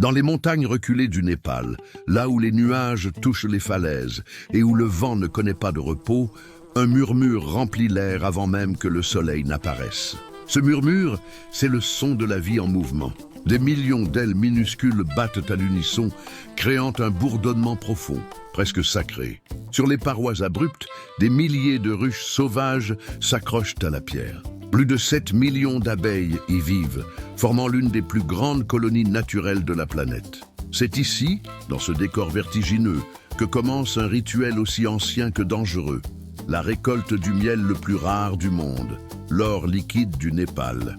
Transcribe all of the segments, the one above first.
Dans les montagnes reculées du Népal, là où les nuages touchent les falaises et où le vent ne connaît pas de repos, un murmure remplit l'air avant même que le soleil n'apparaisse. Ce murmure, c'est le son de la vie en mouvement. Des millions d'ailes minuscules battent à l'unisson, créant un bourdonnement profond, presque sacré. Sur les parois abruptes, des milliers de ruches sauvages s'accrochent à la pierre. Plus de 7 millions d'abeilles y vivent, formant l'une des plus grandes colonies naturelles de la planète. C'est ici, dans ce décor vertigineux, que commence un rituel aussi ancien que dangereux. La récolte du miel le plus rare du monde, l'or liquide du Népal.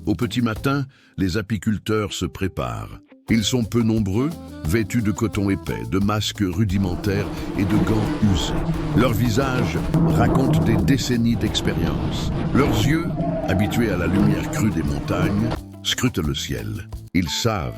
Au petit matin, les apiculteurs se préparent. Ils sont peu nombreux, vêtus de coton épais, de masques rudimentaires et de gants usés. Leurs visages racontent des décennies d'expérience. Leurs yeux, habitués à la lumière crue des montagnes, scrutent le ciel. Ils savent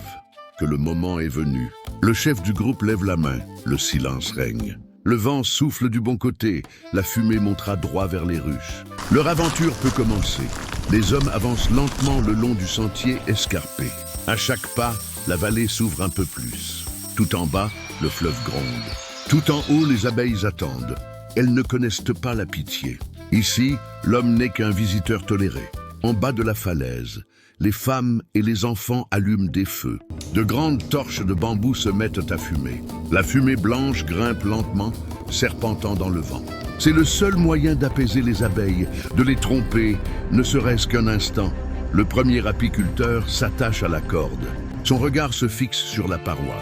que le moment est venu. Le chef du groupe lève la main, le silence règne. Le vent souffle du bon côté, la fumée montera droit vers les ruches. Leur aventure peut commencer. Les hommes avancent lentement le long du sentier escarpé. À chaque pas, la vallée s'ouvre un peu plus. Tout en bas, le fleuve gronde. Tout en haut, les abeilles attendent. Elles ne connaissent pas la pitié. Ici, l'homme n'est qu'un visiteur toléré. En bas de la falaise, les femmes et les enfants allument des feux. De grandes torches de bambou se mettent à fumer. La fumée blanche grimpe lentement, serpentant dans le vent. C'est le seul moyen d'apaiser les abeilles, de les tromper, ne serait-ce qu'un instant. Le premier apiculteur s'attache à la corde. Son regard se fixe sur la paroi,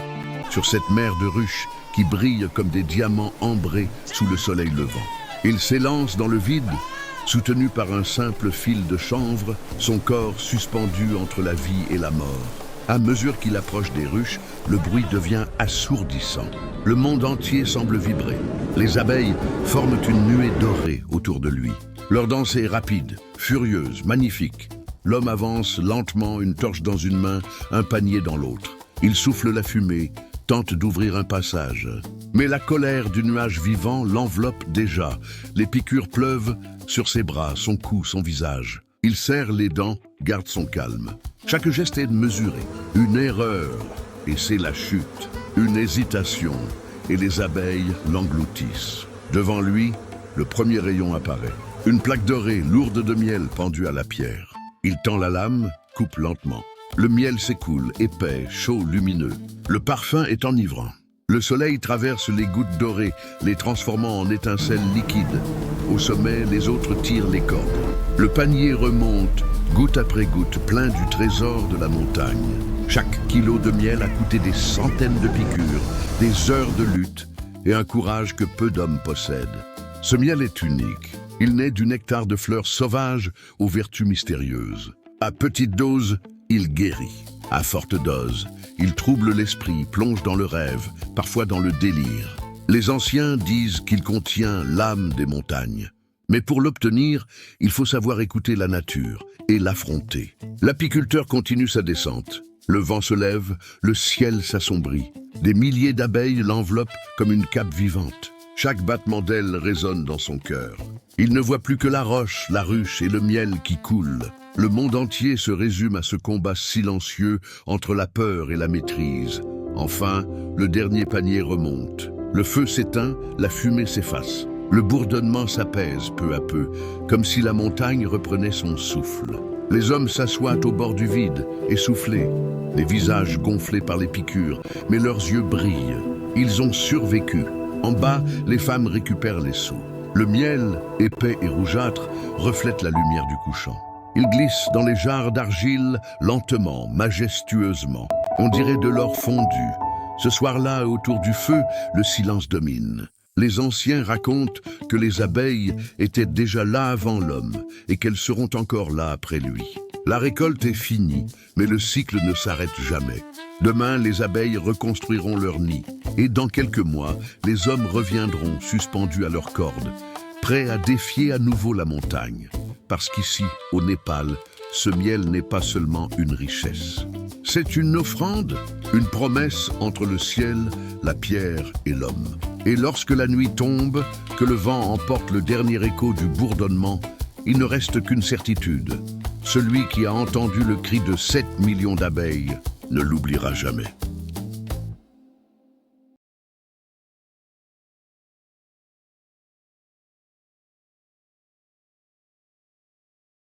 sur cette mer de ruches qui brille comme des diamants ambrés sous le soleil levant. Il s'élance dans le vide, soutenu par un simple fil de chanvre, son corps suspendu entre la vie et la mort. À mesure qu'il approche des ruches, le bruit devient assourdissant. Le monde entier semble vibrer. Les abeilles forment une nuée dorée autour de lui. Leur danse est rapide, furieuse, magnifique. L'homme avance lentement, une torche dans une main, un panier dans l'autre. Il souffle la fumée, tente d'ouvrir un passage. Mais la colère du nuage vivant l'enveloppe déjà. Les piqûres pleuvent sur ses bras, son cou, son visage. Il serre les dents, garde son calme. Chaque geste est mesuré. Une erreur, et c'est la chute. Une hésitation, et les abeilles l'engloutissent. Devant lui, le premier rayon apparaît. Une plaque dorée, lourde de miel, pendue à la pierre. Il tend la lame, coupe lentement. Le miel s'écoule, épais, chaud, lumineux. Le parfum est enivrant. Le soleil traverse les gouttes dorées, les transformant en étincelles liquides. Au sommet, les autres tirent les cordes. Le panier remonte, goutte après goutte, plein du trésor de la montagne. Chaque kilo de miel a coûté des centaines de piqûres, des heures de lutte et un courage que peu d'hommes possèdent. Ce miel est unique. Il naît du nectar de fleurs sauvages aux vertus mystérieuses. À petite dose, il guérit. À forte dose, il trouble l'esprit, plonge dans le rêve, parfois dans le délire. Les anciens disent qu'il contient l'âme des montagnes. Mais pour l'obtenir, il faut savoir écouter la nature et l'affronter. L'apiculteur continue sa descente. Le vent se lève, le ciel s'assombrit. Des milliers d'abeilles l'enveloppent comme une cape vivante. Chaque battement d'aile résonne dans son cœur. Il ne voit plus que la roche, la ruche et le miel qui coulent. Le monde entier se résume à ce combat silencieux entre la peur et la maîtrise. Enfin, le dernier panier remonte. Le feu s'éteint, la fumée s'efface. Le bourdonnement s'apaise peu à peu, comme si la montagne reprenait son souffle. Les hommes s'assoient au bord du vide, essoufflés, les visages gonflés par les piqûres, mais leurs yeux brillent. Ils ont survécu. En bas, les femmes récupèrent les seaux. Le miel, épais et rougeâtre, reflète la lumière du couchant. Il glisse dans les jarres d'argile, lentement, majestueusement. On dirait de l'or fondu. Ce soir-là, autour du feu, le silence domine. Les anciens racontent que les abeilles étaient déjà là avant l'homme et qu'elles seront encore là après lui. La récolte est finie, mais le cycle ne s'arrête jamais. Demain, les abeilles reconstruiront leur nid. Et dans quelques mois, les hommes reviendront suspendus à leurs cordes, prêts à défier à nouveau la montagne. Parce qu'ici, au Népal, ce miel n'est pas seulement une richesse. C'est une offrande, une promesse entre le ciel, la pierre et l'homme. Et lorsque la nuit tombe, que le vent emporte le dernier écho du bourdonnement, il ne reste qu'une certitude. Celui qui a entendu le cri de 7 millions d'abeilles ne l'oubliera jamais.